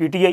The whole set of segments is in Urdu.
PTI,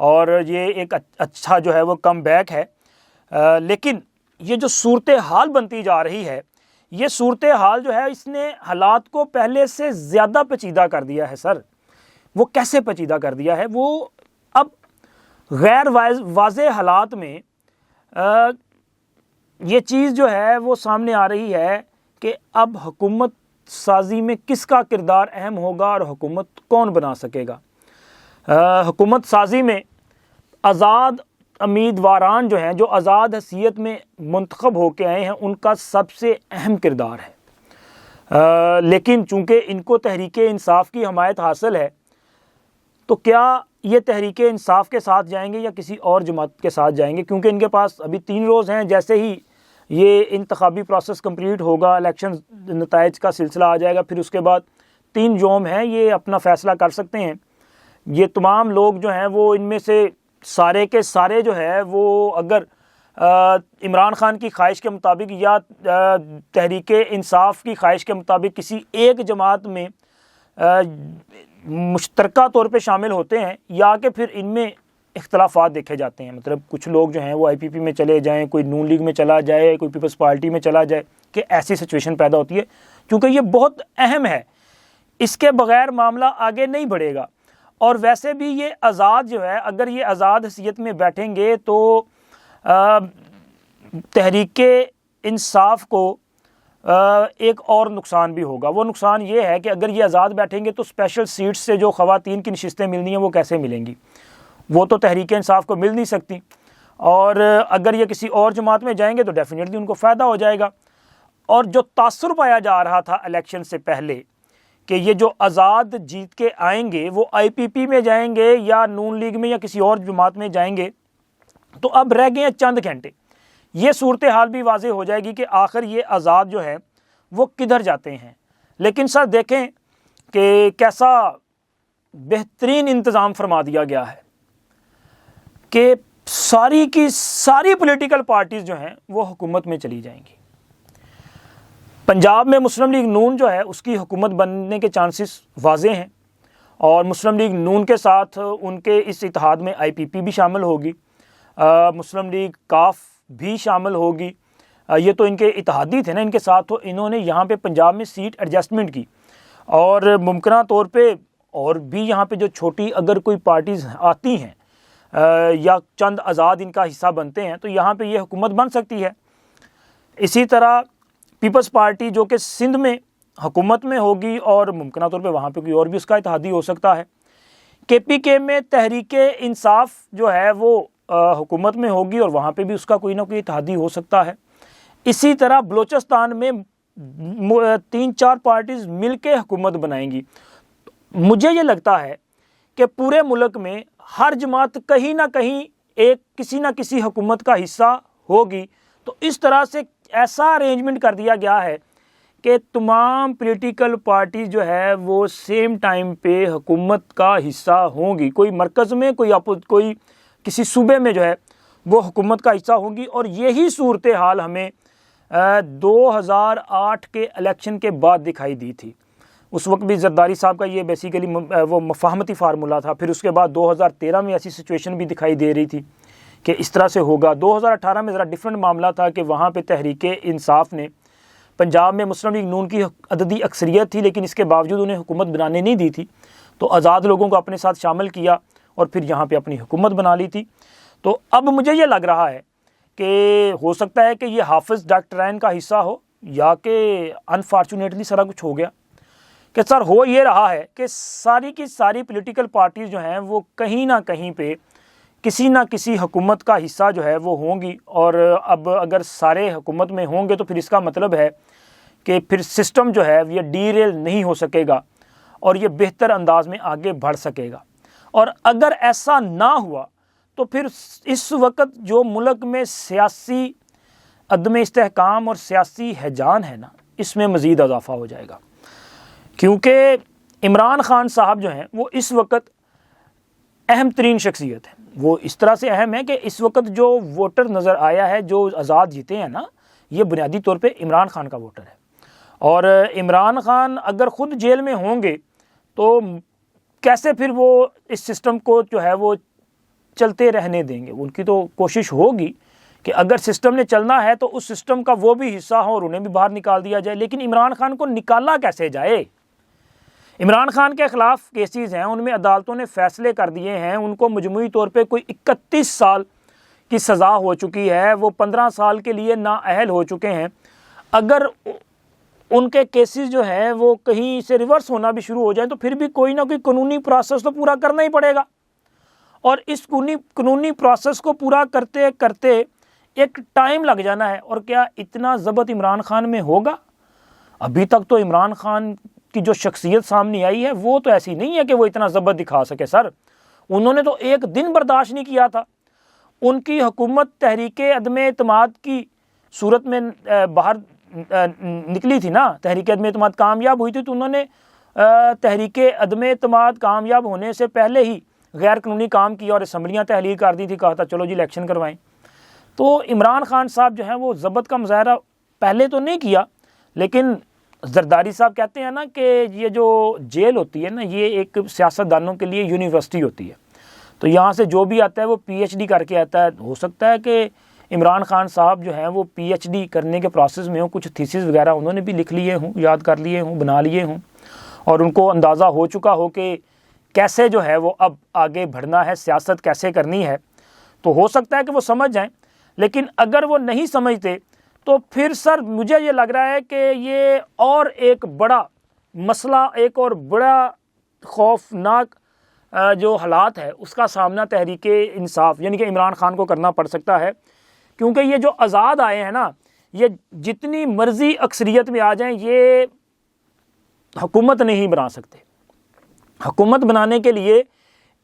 اور یہ ایک اچھا جو ہے وہ کم بیک ہے، لیکن یہ جو صورتحال بنتی جا رہی ہے، یہ صورتحال جو ہے اس نے حالات کو پہلے سے زیادہ پیچیدہ کر دیا ہے سر۔ وہ کیسے پیچیدہ کر دیا ہے؟ وہ اب غیر واضح حالات میں یہ چیز جو ہے وہ سامنے آ رہی ہے کہ اب حکومت سازی میں کس کا کردار اہم ہوگا اور حکومت کون بنا سکے گا۔ حکومت سازی میں آزاد امیدواران جو ہیں، جو آزاد حیثیت میں منتخب ہو کے آئے ہیں، ان کا سب سے اہم کردار ہے، لیکن چونکہ ان کو تحریک انصاف کی حمایت حاصل ہے، تو کیا یہ تحریک انصاف کے ساتھ جائیں گے یا کسی اور جماعت کے ساتھ جائیں گے؟ کیونکہ ان کے پاس ابھی 3 روز ہیں، جیسے ہی یہ انتخابی پروسیس کمپلیٹ ہوگا، الیکشن نتائج کا سلسلہ آ جائے گا، پھر اس کے بعد 3 یوم ہیں، یہ اپنا فیصلہ کر سکتے ہیں۔ یہ تمام لوگ جو ہیں وہ ان میں سے سارے کے سارے جو ہے وہ اگر عمران خان کی خواہش کے مطابق یا تحریک انصاف کی خواہش کے مطابق کسی ایک جماعت میں مشترکہ طور پہ شامل ہوتے ہیں، یا کہ پھر ان میں اختلافات دیکھے جاتے ہیں، مطلب کچھ لوگ جو ہیں وہ IPP میں چلے جائیں، کوئی نون لیگ میں چلا جائے، کوئی پیپلز پارٹی میں چلا جائے، کہ ایسی سچویشن پیدا ہوتی ہے، کیونکہ یہ بہت اہم ہے، اس کے بغیر معاملہ آگے نہیں بڑھے گا۔ اور ویسے بھی یہ آزاد جو ہے، اگر یہ آزاد حیثیت میں بیٹھیں گے تو تحریک انصاف کو ایک اور نقصان بھی ہوگا۔ وہ نقصان یہ ہے کہ اگر یہ آزاد بیٹھیں گے تو اسپیشل سیٹس سے جو خواتین کی نشستیں ملنی ہیں وہ کیسے ملیں گی؟ وہ تو تحریک انصاف کو مل نہیں سکتی، اور اگر یہ کسی اور جماعت میں جائیں گے تو ڈیفینیٹلی ان کو فائدہ ہو جائے گا۔ اور جو تاثر پایا جا رہا تھا الیکشن سے پہلے کہ یہ جو آزاد جیت کے آئیں گے وہ IPP میں جائیں گے یا نون لیگ میں یا کسی اور جماعت میں جائیں گے، تو اب رہ گئے ہیں چند گھنٹے، یہ صورتحال بھی واضح ہو جائے گی کہ آخر یہ آزاد جو ہے وہ کدھر جاتے ہیں۔ لیکن سر دیکھیں کہ کیسا بہترین انتظام فرما دیا گیا ہے کہ ساری کی ساری پولیٹیکل پارٹیز جو ہیں وہ حکومت میں چلی جائیں گی۔ پنجاب میں مسلم لیگ نون جو ہے اس کی حکومت بننے کے چانسز واضح ہیں، اور مسلم لیگ نون کے ساتھ ان کے اس اتحاد میں IPP بھی شامل ہوگی، مسلم لیگ کاف بھی شامل ہوگی۔ یہ تو ان کے اتحادی تھے نا، ان کے ساتھ تو انہوں نے یہاں پہ پنجاب میں سیٹ ایڈجسٹمنٹ کی، اور ممکنہ طور پہ اور بھی یہاں پہ جو چھوٹی اگر کوئی پارٹیز آتی ہیں یا چند آزاد ان کا حصہ بنتے ہیں تو یہاں پہ یہ حکومت بن سکتی ہے۔ اسی طرح پیپلز پارٹی جو کہ سندھ میں حکومت میں ہوگی، اور ممکنہ طور پہ وہاں پہ کوئی اور بھی اس کا اتحادی ہو سکتا ہے۔ KPK میں تحریک انصاف جو ہے وہ حکومت میں ہوگی، اور وہاں پہ بھی اس کا کوئی نہ کوئی اتحادی ہو سکتا ہے۔ اسی طرح بلوچستان میں 3-4 پارٹیز مل کے حکومت بنائیں گی۔ مجھے یہ لگتا ہے کہ پورے ملک میں ہر جماعت کہیں نہ کہیں کسی نہ کسی حکومت کا حصہ ہوگی، تو اس طرح سے ایسا ارینجمنٹ کر دیا گیا ہے کہ تمام پولیٹیکل پارٹیز جو ہے وہ سیم ٹائم پہ حکومت کا حصہ ہوں گی، کوئی مرکز میں کوئی کسی صوبے میں جو ہے وہ حکومت کا حصہ ہوں گی۔ اور یہی صورتحال ہمیں 2008 کے الیکشن کے بعد دکھائی دی تھی۔ اس وقت بھی زرداری صاحب کا یہ بیسیکلی وہ مفاہمتی فارمولہ تھا۔ پھر اس کے بعد 2013 میں ایسی سچویشن بھی دکھائی دے رہی تھی کہ اس طرح سے ہوگا۔ 2018 میں ذرا ڈیفرنٹ معاملہ تھا کہ وہاں پہ تحریک انصاف نے پنجاب میں مسلم لیگ نون کی عددی اکثریت تھی، لیکن اس کے باوجود انہیں حکومت بنانے نہیں دی تھی، تو آزاد لوگوں کو اپنے ساتھ شامل کیا اور پھر یہاں پہ اپنی حکومت بنا لی تھی۔ تو اب مجھے یہ لگ رہا ہے کہ ہو سکتا ہے کہ یہ حافظ ڈاکٹرین کا حصہ ہو، یا کہ انفارچونیٹلی سارا کچھ ہو گیا کہ سر ہو یہ رہا ہے کہ ساری کی ساری پولیٹیکل پارٹیز جو ہیں وہ کہیں نہ کہیں پہ کسی نہ کسی حکومت کا حصہ جو ہے وہ ہوں گی۔ اور اب اگر سارے حکومت میں ہوں گے تو پھر اس کا مطلب ہے کہ پھر سسٹم جو ہے یہ ڈی ریل نہیں ہو سکے گا اور یہ بہتر انداز میں آگے بڑھ سکے گا۔ اور اگر ایسا نہ ہوا تو پھر اس وقت جو ملک میں سیاسی عدم استحکام اور سیاسی ہیجان ہے نا، اس میں مزید اضافہ ہو جائے گا، کیونکہ عمران خان صاحب جو ہیں وہ اس وقت اہم ترین شخصیت ہے۔ وہ اس طرح سے اہم ہے کہ اس وقت جو ووٹر نظر آیا ہے جو آزاد جیتے ہیں نا، یہ بنیادی طور پہ عمران خان کا ووٹر ہے۔ اور عمران خان اگر خود جیل میں ہوں گے تو کیسے پھر وہ اس سسٹم کو جو ہے وہ چلتے رہنے دیں گے. ان کی تو کوشش ہوگی کہ اگر سسٹم نے چلنا ہے تو اس سسٹم کا وہ بھی حصہ ہو اور انہیں بھی باہر نکال دیا جائے. لیکن عمران خان کو نکالا کیسے جائے؟ عمران خان کے خلاف کیسز ہیں، ان میں عدالتوں نے فیصلے کر دیے ہیں، ان کو مجموعی طور پہ کوئی 31 سال کی سزا ہو چکی ہے، وہ 15 سال کے لیے نااہل ہو چکے ہیں. اگر ان کے کیسز جو ہیں وہ کہیں سے ریورس ہونا بھی شروع ہو جائیں تو پھر بھی کوئی نہ کوئی قانونی پروسیس تو پورا کرنا ہی پڑے گا. اور اس قانونی پروسیس کو پورا کرتے کرتے ایک ٹائم لگ جانا ہے. اور کیا اتنا ضبط عمران خان میں ہوگا؟ ابھی تک تو عمران خان کی جو شخصیت سامنے آئی ہے وہ تو ایسی نہیں ہے کہ وہ اتنا ضبط دکھا سکے. سر انہوں نے تو ایک دن برداشت نہیں کیا تھا. ان کی حکومت تحریک عدم اعتماد کی صورت میں باہر نکلی تھی نا، تحریک عدم اعتماد کامیاب ہوئی تھی تو انہوں نے تحریک عدم اعتماد کامیاب ہونے سے پہلے ہی غیر قانونی کام کیا اور اسمبلیاں تحلیل کر دی تھی، کہا تھا چلو جی الیکشن کروائیں. تو عمران خان صاحب جو ہیں وہ ضبط کا مظاہرہ پہلے تو نہیں کیا، لیکن زرداری صاحب کہتے ہیں نا کہ یہ جو جیل ہوتی ہے نا یہ ایک سیاستدانوں کے لیے یونیورسٹی ہوتی ہے. تو یہاں سے جو بھی آتا ہے وہ پی ایچ ڈی کر کے آتا ہے. ہو سکتا ہے کہ عمران خان صاحب جو ہیں وہ پی ایچ ڈی کرنے کے پروسیس میں ہوں، کچھ تھیسس وغیرہ انہوں نے بھی لکھ لیے ہوں، یاد کر لیے ہوں، بنا لیے ہوں، اور ان کو اندازہ ہو چکا ہو کہ کیسے جو ہے وہ اب آگے بڑھنا ہے، سیاست کیسے کرنی ہے. تو ہو سکتا ہے کہ وہ سمجھ جائیں. لیکن اگر وہ نہیں سمجھتے تو پھر سر مجھے یہ لگ رہا ہے کہ یہ اور ایک بڑا مسئلہ، ایک اور بڑا خوفناک جو حالات ہے اس کا سامنا تحریک انصاف یعنی کہ عمران خان کو کرنا پڑ سکتا ہے. کیونکہ یہ جو آزاد آئے ہیں نا، یہ جتنی مرضی اکثریت میں آ جائیں یہ حکومت نہیں بنا سکتے. حکومت بنانے کے لیے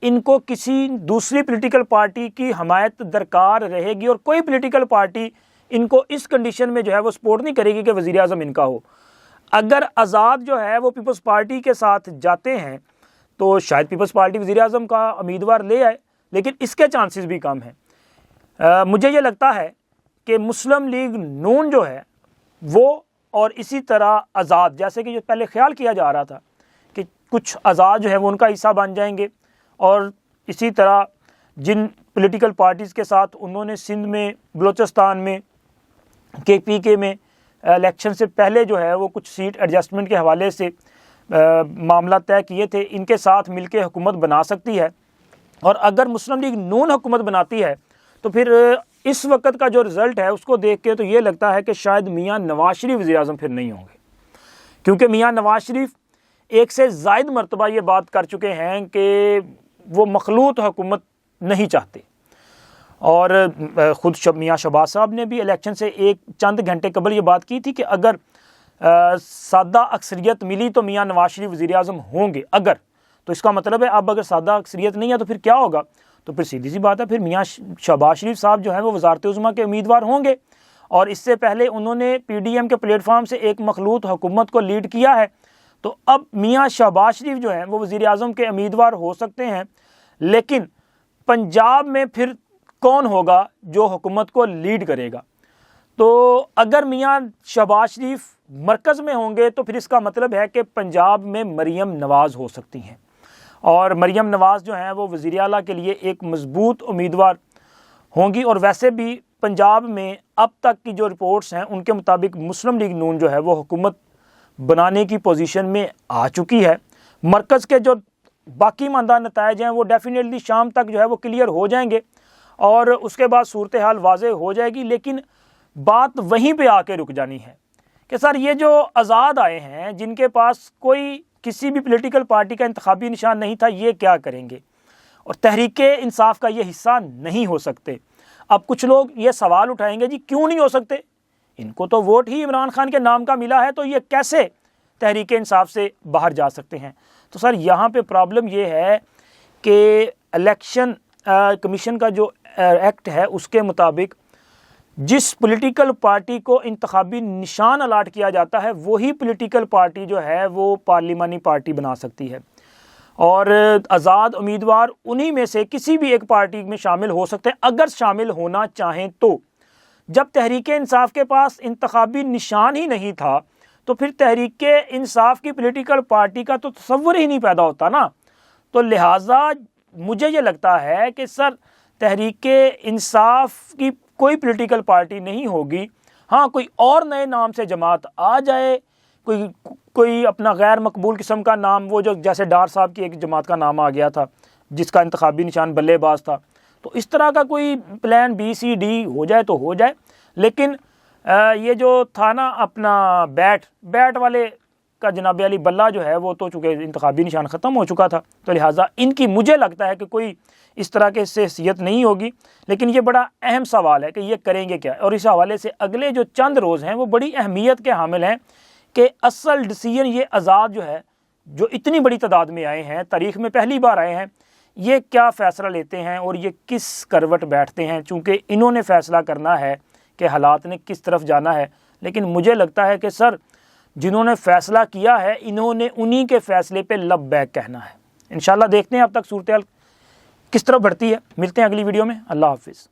ان کو کسی دوسری پولیٹیکل پارٹی کی حمایت درکار رہے گی، اور کوئی پولیٹیکل پارٹی ان کو اس کنڈیشن میں جو ہے وہ سپورٹ نہیں کرے گی کہ وزیر اعظم ان کا ہو. اگر آزاد جو ہے وہ پیپلز پارٹی کے ساتھ جاتے ہیں تو شاید پیپلز پارٹی وزیر اعظم کا امیدوار لے آئے، لیکن اس کے چانسز بھی کم ہیں. مجھے یہ لگتا ہے کہ مسلم لیگ نون جو ہے وہ اور اسی طرح آزاد، جیسے کہ جو پہلے خیال کیا جا رہا تھا کہ کچھ آزاد جو ہے وہ ان کا حصہ بن جائیں گے، اور اسی طرح جن پولیٹیکل پارٹیز کے ساتھ انہوں نے سندھ میں، بلوچستان میں، کے پی کے میں الیکشن سے پہلے جو ہے وہ کچھ سیٹ ایڈجسٹمنٹ کے حوالے سے معاملہ طے کیے تھے، ان کے ساتھ مل کے حکومت بنا سکتی ہے. اور اگر مسلم لیگ نون حکومت بناتی ہے تو پھر اس وقت کا جو رزلٹ ہے اس کو دیکھ کے تو یہ لگتا ہے کہ شاید میاں نواز شریف وزیر اعظم پھر نہیں ہوں گے. کیونکہ میاں نواز شریف ایک سے زائد مرتبہ یہ بات کر چکے ہیں کہ وہ مخلوط حکومت نہیں چاہتے. اور خود میاں شہباز صاحب نے بھی الیکشن سے ایک چند گھنٹے قبل یہ بات کی تھی کہ اگر سادہ اکثریت ملی تو میاں نواز شریف وزیر اعظم ہوں گے. اگر تو اس کا مطلب ہے اب اگر سادہ اکثریت نہیں ہے تو پھر کیا ہوگا؟ تو پھر سیدھی سی بات ہے، پھر میاں شہباز شریف صاحب جو ہیں وہ وزارت عظمیٰ کے امیدوار ہوں گے. اور اس سے پہلے انہوں نے پی ڈی ایم کے پلیٹ فارم سے ایک مخلوط حکومت کو لیڈ کیا ہے. تو اب میاں شہباز شریف جو ہیں وہ وزیر اعظم کے امیدوار ہو سکتے ہیں، لیکن پنجاب میں پھر کون ہوگا جو حکومت کو لیڈ کرے گا؟ تو اگر میاں شہباز شریف مرکز میں ہوں گے تو پھر اس کا مطلب ہے کہ پنجاب میں مریم نواز ہو سکتی ہیں، اور مریم نواز جو ہیں وہ وزیر اعلیٰ کے لیے ایک مضبوط امیدوار ہوں گی. اور ویسے بھی پنجاب میں اب تک کی جو رپورٹس ہیں ان کے مطابق مسلم لیگ نون جو ہے وہ حکومت بنانے کی پوزیشن میں آ چکی ہے. مرکز کے جو باقی ماندہ نتائج ہیں وہ ڈیفینیٹلی شام تک جو ہے وہ کلیئر ہو جائیں گے اور اس کے بعد صورتحال واضح ہو جائے گی. لیکن بات وہیں پہ آ کے رک جانی ہے کہ سر یہ جو آزاد آئے ہیں جن کے پاس کوئی کسی بھی پولیٹیکل پارٹی کا انتخابی نشان نہیں تھا، یہ کیا کریں گے؟ اور تحریک انصاف کا یہ حصہ نہیں ہو سکتے. اب کچھ لوگ یہ سوال اٹھائیں گے جی کیوں نہیں ہو سکتے؟ ان کو تو ووٹ ہی عمران خان کے نام کا ملا ہے، تو یہ کیسے تحریک انصاف سے باہر جا سکتے ہیں؟ تو سر یہاں پہ پرابلم یہ ہے کہ الیکشن کمیشن کا جو ایکٹ ہے اس کے مطابق جس پولیٹیکل پارٹی کو انتخابی نشان الاٹ کیا جاتا ہے وہی پولیٹیکل پارٹی جو ہے وہ پارلیمانی پارٹی بنا سکتی ہے، اور آزاد امیدوار انہی میں سے کسی بھی ایک پارٹی میں شامل ہو سکتے ہیں اگر شامل ہونا چاہیں تو. جب تحریک انصاف کے پاس انتخابی نشان ہی نہیں تھا تو پھر تحریک انصاف کی پولیٹیکل پارٹی کا تو تصور ہی نہیں پیدا ہوتا نا. تو لہٰذا مجھے یہ لگتا ہے کہ سر تحریک انصاف کی کوئی پولیٹیکل پارٹی نہیں ہوگی. ہاں کوئی اور نئے نام سے جماعت آ جائے, کوئی اپنا غیر مقبول قسم کا نام, وہ جو جیسے ڈار صاحب کی ایک جماعت کا نام آ گیا تھا جس کا انتخابی نشان بلے باز تھا, تو اس طرح کا کوئی پلان بی سی ڈی ہو جائے تو ہو جائے. لیکن یہ جو تھا نا اپنا بیٹ والے کا جناب علی بلہ جو ہے وہ تو چونکہ انتخابی نشان ختم ہو چکا تھا, تو لہٰذا ان کی مجھے لگتا ہے کہ کوئی اس طرح کے اس سے حیثیت نہیں ہوگی. لیکن یہ بڑا اہم سوال ہے کہ یہ کریں گے کیا, اور اس حوالے سے اگلے جو چند روز ہیں وہ بڑی اہمیت کے حامل ہیں کہ اصل ڈیسیجن یہ آزاد جو ہے, جو اتنی بڑی تعداد میں آئے ہیں, تاریخ میں پہلی بار آئے ہیں, یہ کیا فیصلہ لیتے ہیں اور یہ کس کروٹ بیٹھتے ہیں, چونکہ انہوں نے فیصلہ کرنا ہے کہ حالات نے کس طرف جانا ہے. لیکن مجھے لگتا ہے کہ سر جنہوں نے فیصلہ کیا ہے انہوں نے انہی کے فیصلے پہ لبیک کہنا ہے. انشاءاللہ دیکھتے ہیں اب تک صورتحال کس طرح بڑھتی ہے. ملتے ہیں اگلی ویڈیو میں. اللہ حافظ.